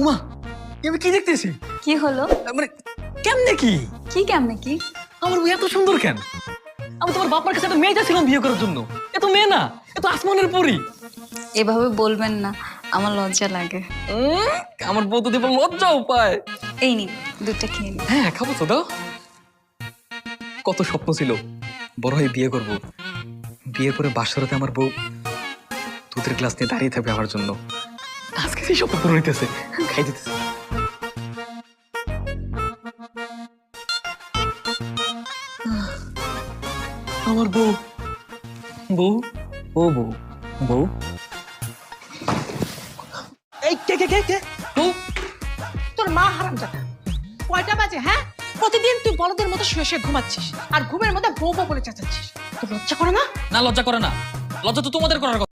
উমা আমি কি দেখতেছি? কি হলো? মানে কেমনে কি? কি কেমনে কি? আমার বউ এত সুন্দর কেন? আমি তোমার বাবার কাছে একটা মেয়ে চাইছিলাম বিয়ে করার জন্য। এ তো মেয়ে না, এ তো আসমানের পরী। এভাবে বলবেন না, আমার লজ্জা লাগে। আমার বউ তো দেবো লজ্জাও পায়। এই নিন, দুধটা খেয়ে নিন। হ্যাঁ খাবো তো, দাও। কত স্বপ্ন ছিল বড় হয়ে বিয়ে করব, বিয়ের পরে বাসরাতে আমার বউ দুধের গ্লাস নিয়ে দাঁড়িয়ে থাকবে আমার জন্য। আজকে সেই স্বপ্ন পূরণ হইতেছে, খাই দিতেছে। আমার বউ, বউ, ও বউ, বউ, এই কে কে কে কে বউ। তোর মা হারামজাদা। কয়টা বাজে হ্যাঁ? প্রতিদিন তুই বলদের মতো শুয়ে শুয়ে ঘুমাচ্ছিস আর ঘুমের মধ্যে বউ বউ বলে চেঁচাচ্ছিস। তোর লজ্জা করে না? না লজ্জা করে না, লজ্জা তো তোমাদের করার কথা।